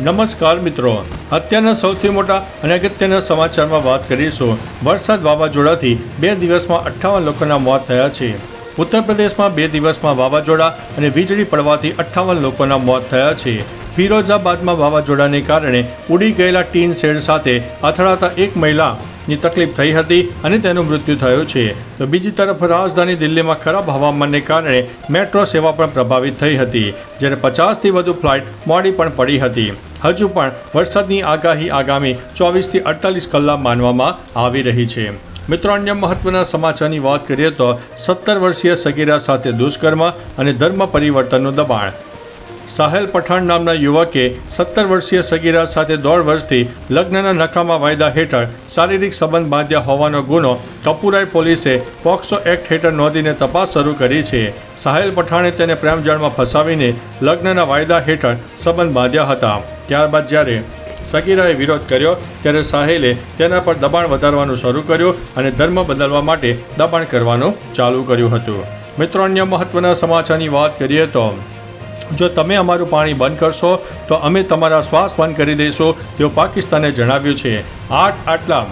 નમસ્કાર મિત્રો, અત્યારના સૌથી મોટા અને અગત્યના સમાચારમાં વાત કરીશું. વરસાદ વાવાઝોડાથી 2 દિવસમાં 58 લોકોના મોત થયા છે. ઉત્તર પ્રદેશમાં 2 દિવસમાં વાવાઝોડા અને વીજળી પડવાથી 58 લોકોના મોત થયા છે. ફિરોઝાબાદમાં વાવાઝોડાને કારણે ઉડી ગયેલા ટીન શેડ સાથે અથડાતા એક મહિલાની તકલીફ થઈ હતી અને તેનું મૃત્યુ થયું છે. તો બીજી તરફ રાજધાની દિલ્હીમાં ખરાબ હવામાનને કારણે મેટ્રો સેવા પણ પ્રભાવિત થઈ હતી, જ્યારે 50થી વધુ ફ્લાઇટ મોડી પણ પડી હતી. હજુ પણ વરસાદની આગાહી આગામી 24થી 48 કલાક માનવામાં આવી રહી છે. મિત્રો, અન્ય મહત્વના સમાચારની વાત કરીએ તો 17 વર્ષીય સગીરા સાથે દુષ્કર્મ અને ધર્મ પરિવર્તનનું દબાણ. સાહેલ પઠાણ નામના યુવકે 17 વર્ષીય સગીરા સાથે 1.5 વર્ષથી લગ્નના નકામા વાયદા હેઠળ શારીરિક સંબંધ બાંધ્યા હોવાનો ગુનો કપુરાઈ પોલીસે પોક્સો એક્ટ હેઠળ નોંધીને તપાસ શરૂ કરી છે. સાહેલ પઠાણે તેને પ્રેમજાળમાં ફસાવીને લગ્નના વાયદા હેઠળ સંબંધ બાંધ્યા હતા. ત્યારબાદ જ્યારે સગીરાએ વિરોધ કર્યો ત્યારે સાહેલે તેના પર દબાણ વધારવાનું શરૂ કર્યું અને ધર્મ બદલવા માટે દબાણ કરવાનું ચાલુ કર્યું હતું. મિત્રો, અન્ય મહત્વના સમાચારની વાત કરીએ તો જો તમે અમારું પાણી બંધ કરશો તો અમે તમારા શ્વાસ બંધ કરી દઈશું, તેવું પાકિસ્તાને જણાવ્યું છે. આટલા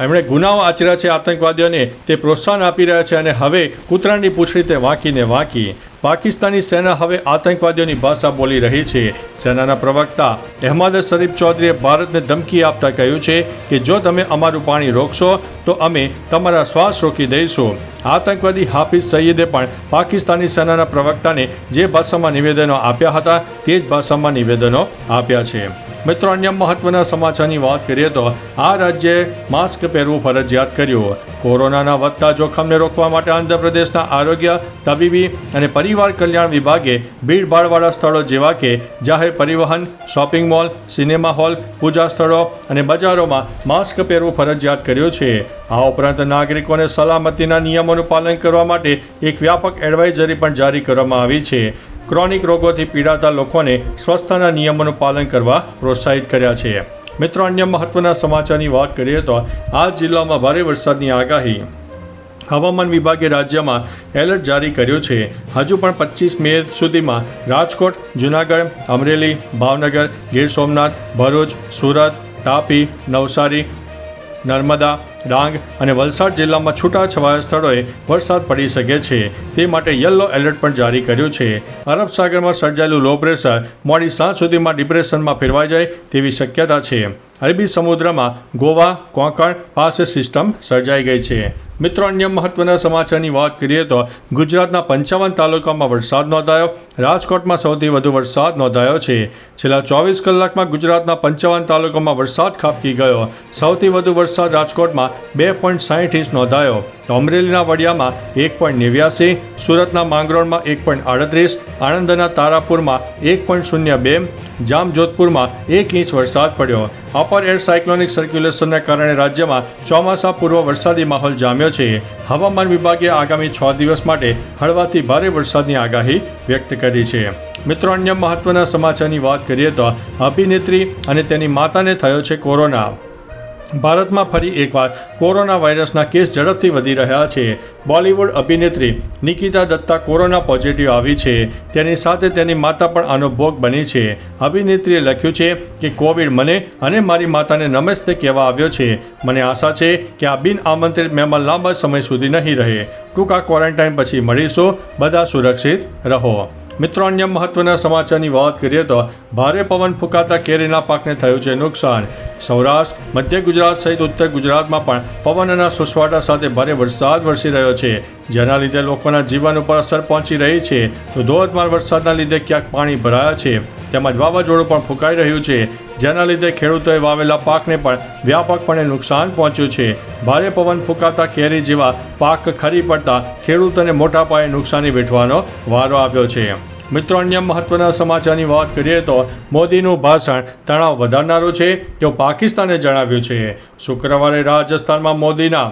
એમણે ગુનાઓ આચર્યા છે આતંકવાદીઓને, તે પ્રોત્સાહન આપી રહ્યા છે અને હવે કૂતરાની પૂંછડી તે વાંકી. પાકિસ્તાની સેના હવે આતંકવાદીઓની ભાષા બોલી રહી છે. સેનાના પ્રવક્તા અહેમદ શરીફ ચૌધરીએ ભારતને ધમકી આપતા કહ્યું છે કે જો તમે અમારું પાણી રોકશો તો અમે તમારા શ્વાસ રોકી દઈશું. આતંકવાદી હાફિઝ સઈદે પણ પાકિસ્તાની સેનાના પ્રવક્તાને જે ભાષામાં નિવેદનો આપ્યા હતા તે જ ભાષામાં નિવેદનો આપ્યા છે. મિત્રો, અન્ય મહત્વના સમાચારની વાત કરીએ તો આ રાજ્યે માસ્ક પહેરવું ફરજિયાત કર્યું. કોરોનાના વધતા જોખમને રોકવા માટે આંધ્રપ્રદેશના આરોગ્ય, તબીબી અને પરિવાર કલ્યાણ વિભાગે ભીડભાડવાળા સ્થળો જેવા કે જાહેર પરિવહન, શોપિંગ મોલ, સિનેમા હોલ, પૂજા સ્થળો અને બજારોમાં માસ્ક પહેરવું ફરજિયાત કર્યું છે. આ ઉપરાંત નાગરિકોને સલામતીના નિયમોનું પાલન કરવા માટે એક વ્યાપક એડવાઇઝરી પણ જારી કરવામાં આવી છે. ક્રોનિક રોગોથી પીડાતા લોકોને સ્વસ્થતાના નિયમોનું પાલન કરવા પ્રોત્સાહિત કર્યા છે. મિત્રો, અન્ય મહત્વના સમાચારની વાત કરીએ તો આ જિલ્લામાં ભારે વરસાદની આગાહી. હવામાન વિભાગે રાજ્યમાં એલર્ટ જારી કર્યું છે. હજુ પણ 25 મે સુધીમાં રાજકોટ, જૂનાગઢ, અમરેલી, ભાવનગર, ગીર સોમનાથ, ભરૂચ, સુરત, તાપી, નવસારી, નર્મદા, ડાંગ અને વલસાડ જિલ્લામાં છૂટાછવાયા સ્થળોએ વરસાદ પડી શકે છે. તે માટે યલો એલર્ટ પણ જારી કર્યું છે. અરબ સાગરમાં સર્જાયેલું લો પ્રેશર મોડી સાંજ સુધીમાં ડિપ્રેશનમાં ફેરવાઈ જાય તેવી શક્યતા છે. અરબી સમુદ્રમાં ગોવા, કોંકણ પાસે સિસ્ટમ સર્જાઈ ગઈ છે. મિત્રો, અન્ય મહત્વના સમાચારની વાત કરીએ તો ગુજરાતના 55 તાલુકામાં વરસાદ નોંધાયો. રાજકોટમાં સૌથી વધુ વરસાદ નોંધાયો છે. છેલ્લા 24 કલાકમાં ગુજરાતના 55 તાલુકામાં વરસાદ ખાબકી ગયો. સૌથી વધુ વરસાદ રાજકોટમાં 2.60 ઇંચ નોંધાયો. તો અમરેલીના વડિયામાં 1.89, સુરતના માંગરોળમાં 1.38, આણંદના તારાપુરમાં 1.02, જામજોધપુરમાં 1 ઇંચ વરસાદ પડ્યો. અપર એર સાયક્લોનિક સર્ક્યુલેશનના કારણે રાજ્યમાં ચોમાસા પૂર્વ વરસાદી માહોલ જામ્યો છે. હવામાન વિભાગે આગામી 6 દિવસ માટે હળવાથી ભારે વરસાદની આગાહી વ્યક્ત કરી છે. મિત્રો, અન્ય મહત્વના સમાચારની વાત કરીએ તો અભિનેત્રી અને તેની માતાને થયો છે કોરોના. ભારતમાં ફરી એકવાર કોરોના વાયરસના કેસ ઝડપથી વધી રહ્યા છે. બોલિવૂડ અભિનેત્રી નિકિતા દત્તા કોરોના પોઝિટિવ આવી છે. તેની સાથે તેની માતા પણ આનો ભોગ બની છે. અભિનેત્રીએ લખ્યું છે કે કોવિડ મને અને મારી માતાને નમસ્તે કહેવા આવ્યો છે. મને આશા છે કે આ બિન આમંત્રિત મહેમાન લાંબા સમય સુધી નહીં રહે. ટૂંકા ક્વોરન્ટાઇન પછી મળીશું. બધા સુરક્ષિત રહો. મિત્રો, અન્ય મહત્વના સમાચારની વાત કરીએ તો ભારે પવન ફૂંકાતા કેરીના પાકને થયું છે નુકસાન. સૌરાષ્ટ્ર, મધ્ય ગુજરાત સહિત ઉત્તર ગુજરાતમાં પણ પવનના સુસવાટા સાથે ભારે વરસાદ વરસી રહ્યો છે, જેના લીધે લોકોના જીવન ઉપર અસર પહોંચી રહી છે. તો ધોધમાર વરસાદના લીધે ક્યાંક પાણી ભરાયા છે, તેમજ વાવાઝોડું પણ ફૂંકાઈ રહ્યું છે, જેના લીધે ખેડૂતોએ વાવેલા પાકને પણ વ્યાપકપણે નુકસાન પહોંચ્યું છે. ભારે પવન ફૂંકાતા કેરી જેવા પાક ખરી પડતા ખેડૂતોને મોટા પાયે નુકસાની વેઠવાનો વારો આવ્યો છે. મિત્રો, અન્ય મહત્વના સમાચારની વાત કરીએ તો મોદીનું ભાષણ તણાવ વધારનારું છે તેવું પાકિસ્તાને જણાવ્યું છે. શુક્રવારે રાજસ્થાનમાં મોદીના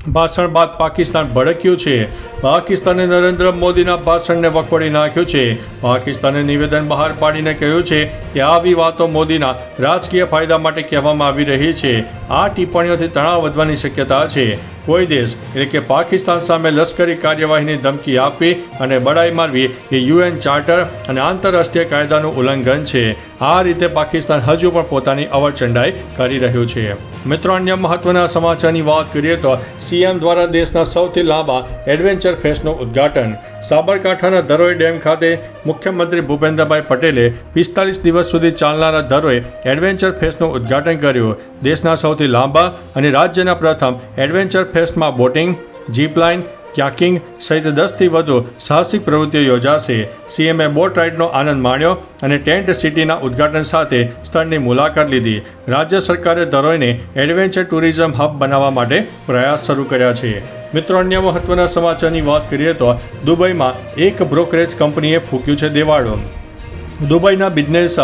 ભાષણ બાદ પાકિસ્તાન ભડક્યું છે. પાકિસ્તાને નરેન્દ્ર મોદીના ભાષણને વખોડી નાખ્યું છે. પાકિસ્તાને નિવેદન બહાર પાડીને કહ્યું છે કે આવી વાતો મોદીના રાજકીય ફાયદા માટે કહેવામાં આવી રહી છે. આ ટિપ્પણીઓથી તણાવ વધવાની શક્યતા છે. કોઈ દેશ એટલે કે પાકિસ્તાન સામે લશ્કરી કાર્યવાહીની ધમકી આપવી અને બડાઈ મારવી એ UN ચાર્ટર અને આંતરરાષ્ટ્રીય કાયદાનું ઉલ્લંઘન છે. આ રીતે પાકિસ્તાન હજુ પણ પોતાની અવરચંડાઈ કરી રહ્યું છે. મિત્રો, અન્ય મહત્વના સમાચારની વાત કરીએ તો CM દ્વારા દેશના સૌથી લાંબા એડવેન્ચર ફેસ્ટનું ઉદ્ઘાટન. સાબરકાંઠાના ધરોઈ ડેમ ખાતે મુખ્યમંત્રી ભૂપેન્દ્રભાઈ પટેલે 45 દિવસ સુધી ચાલનારા ધરોઈ એડવેન્ચર ફેસ્ટનું ઉદ્ઘાટન કર્યું. દેશના સૌથી લાંબા અને રાજ્યના પ્રથમ એડવેન્ચર ફેસ્ટમાં બોટિંગ, જીપલાઇન, ક્યાકિંગ સહિત 10થી વધુ સાહસિક પ્રવૃત્તિઓ યોજાશે. CMએ બોટ રાઇડનો આનંદ માણ્યો અને ટેન્ટ સિટીના ઉદ્ઘાટન સાથે સ્થળની મુલાકાત લીધી. રાજ્ય સરકારે ધરોઈને એડવેન્ચર ટુરિઝમ હબ બનાવવા માટે પ્રયાસ શરૂ કર્યા છે. મિત્રો, અન્ય મહત્વના સમાચારની વાત કરીએ તો દુબઈમાં એક બ્રોકરેજ કંપનીએ ફૂંક્યું છે દેવાળો. દુબઈના બિઝનેસ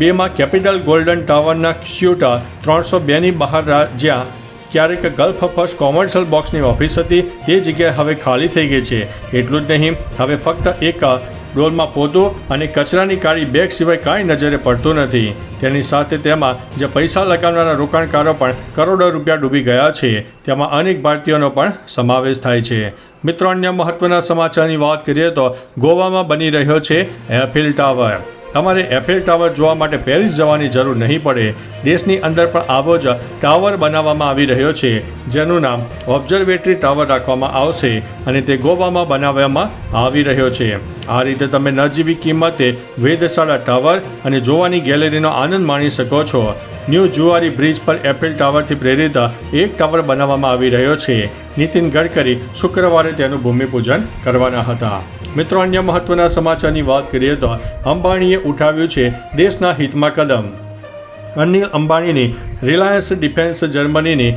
2માં કેપિટલ ગોલ્ડન ટાવરના સ્યુટ 302ની બહાર જ્યાં ક્યારેક ગલ્ફ ફર્સ્ટ કોમર્શિયલ બોક્સની ઓફિસ હતી તે જગ્યાએ હવે ખાલી થઈ ગઈ છે. એટલું જ નહીં, હવે ફક્ત એક ડોલમાં પોતું અને કચરાની કાળી બેગ સિવાય કાંઈ નજરે પડતું નથી. તેની સાથે તેમાં જે પૈસા લગાવનારા રોકાણકારો પણ કરોડો રૂપિયા ડૂબી ગયા છે. તેમાં અનેક ભારતીયોનો પણ સમાવેશ થાય છે. મિત્રો, અન્ય મહત્વના સમાચારની વાત કરીએ તો ગોવામાં બની રહ્યો છે એફિલ ટાવર. તમારે એફિલ ટાવર જોવા માટે પેરિસ જવાની જરૂર નહીં પડે. દેશની અંદર પણ આવો જ ટાવર બનાવવામાં આવી રહ્યો છે જેનું નામ ઓબ્ઝર્વેટરી ટાવર રાખવામાં આવશે અને તે ગોવામાં બનાવવામાં આવી રહ્યો છે. આ રીતે તમે નજીવી કિંમતે વેધશાળા ટાવર અને જોવાની ગેલેરીનો આનંદ માણી શકો છો. ન્યૂ જુઆરી બ્રિજ પર એફિલ ટાવરથી પ્રેરિત એક ટાવર બનાવવામાં આવી રહ્યો છે. નીતિન ગડકરી શુક્રવારે તેનું ભૂમિપૂજન કરવાના હતા. મિત્રો, અન્ય મહત્વના સમાચારની વાત કરીએ તો અંબાણીએ ઉઠાવ્યું છે દેશના હિતમાં કદમ. અનિલ અંબાણીની રિલાયન્સ ડિફેન્સ જર્મનીની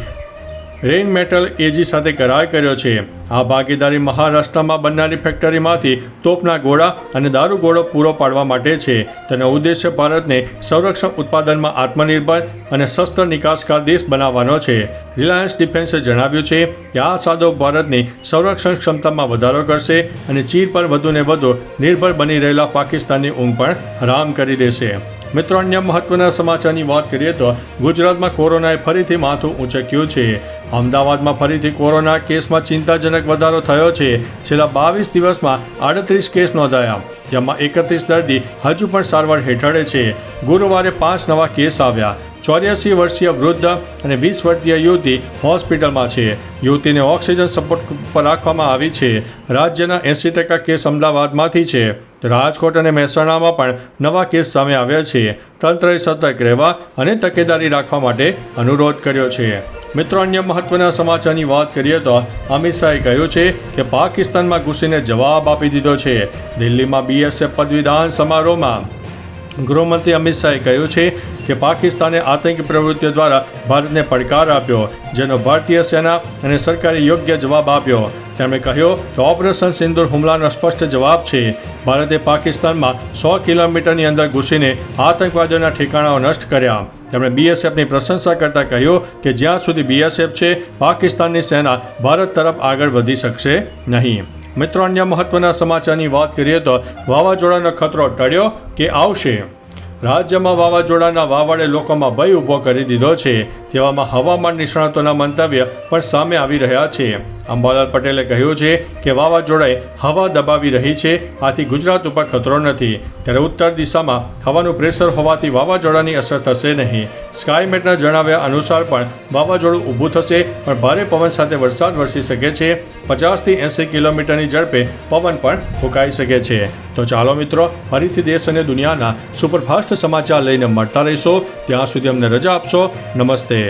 રેઇનમેટલ એજી સાથે કરાર કર્યો છે. આ ભાગીદારી મહારાષ્ટ્રમાં બનનારી ફેક્ટરીમાંથી તોપના ગોળા અને દારૂગોળો પૂરો પાડવા માટે છે. તેનો ઉદ્દેશ્ય ભારતને સંરક્ષણ ઉત્પાદનમાં આત્મનિર્ભર અને શસ્ત્ર નિકાસકાર દેશ બનાવવાનો છે. રિલાયન્સ ડિફેન્સે જણાવ્યું છે કે આ સાદો ભારતની સંરક્ષણ ક્ષમતામાં વધારો કરશે અને ચીન પર વધુને વધુ નિર્ભર બની રહેલા પાકિસ્તાનની ઊંઘ પણ હરામ કરી દેશે. મિત્રો, અન્ય મહત્વના સમાચારની વાત કરીએ તો ગુજરાતમાં કોરોનાએ ફરીથી માથું ઊંચક્યું છે. અમદાવાદમાં ફરીથી કોરોના કેસમાં ચિંતાજનક વધારો થયો છે. છેલ્લા 22 દિવસમાં 38 કેસ નોંધાયા, જેમાં 31 દર્દી હજુ પણ સારવાર હેઠળ છે. ગુરુવારે 5 નવા કેસ આવ્યા. 84 વર્ષીય વૃદ્ધ અને 20 વર્ષીય યુવતી હોસ્પિટલમાં છે. યુવતીને ઓક્સિજન સપોર્ટ પર રાખવામાં આવી છે. રાજ્યના 80% કેસ અમદાવાદમાંથી છે. રાજકોટ અને મહેસાણામાં પણ નવા કેસ સામે આવ્યા છે. તંત્રએ સતર્ક રહેવા અને તકેદારી રાખવા માટે અનુરોધ કર્યો છે. મિત્રો, અન્ય મહત્વના સમાચારની વાત કરીએ તો અમિત શાહે કહ્યું છે કે પાકિસ્તાનમાં ઘૂસીને જવાબ આપી દીધો છે. દિલ્હીમાં BSF પદવીદાન સમારોહમાં ગૃહમંત્રી અમિત શાહે કહ્યું છે કે પાકિસ્તાને આતંકી પ્રવૃત્તિઓ દ્વારા ભારતને પડકાર આપ્યો, જેનો ભારતીય સેના અને સરકારે યોગ્ય જવાબ આપ્યો. તેમણે કહ્યું કે ઓપરેશન સિંદૂર હુમલાનો સ્પષ્ટ જવાબ છે. ભારતે પાકિસ્તાનમાં 100 કિલોમીટરની અંદર ઘૂસીને આતંકવાદીઓના ઠેકાણાઓ નષ્ટ કર્યા. તેમણે BSFની પ્રશંસા કરતા કહ્યું કે જ્યાં સુધી BSF છે, પાકિસ્તાનની સેના ભારત તરફ આગળ વધી શકશે નહીં. મિત્રો, અન્ય મહત્વના સમાચારની વાત કરીએ તો વાવાઝોડાનો ખતરો ટળ્યો કે આવશે. રાજ્યમાં વાવાઝોડાના વાવડે લોકોમાં ભય ઊભો કરી દીધો છે. તેવામાં હવામાન નિષ્ણાતોના મંતવ્ય પણ સામે આવી રહ્યા છે. અંબાલાલ પટેલે કહ્યું છે કે વાવાઝોડાએ હવા દબાવી રહી છે, આથી ગુજરાત ઉપર ખતરો નથી. ત્યારે ઉત્તર દિશામાં હવાનું પ્રેશર હોવાથી વાવાઝોડાની અસર થશે નહીં. સ્કાયમેટના જણાવ્યા અનુસાર પણ વાવાઝોડું ઊભું થશે, પણ ભારે પવન સાથે વરસાદ વરસી શકે છે. 50થી 80 કિલોમીટરની ઝડપે પવન પણ ફૂંકાઈ શકે છે. તો ચાલો મિત્રો, ફરીથી દેશ અને દુનિયાના સુપરફાસ્ટ સમાચાર લઈને મળતા રહીશો. ત્યાં સુધી અમને રજા આપશો. નમસ્તે.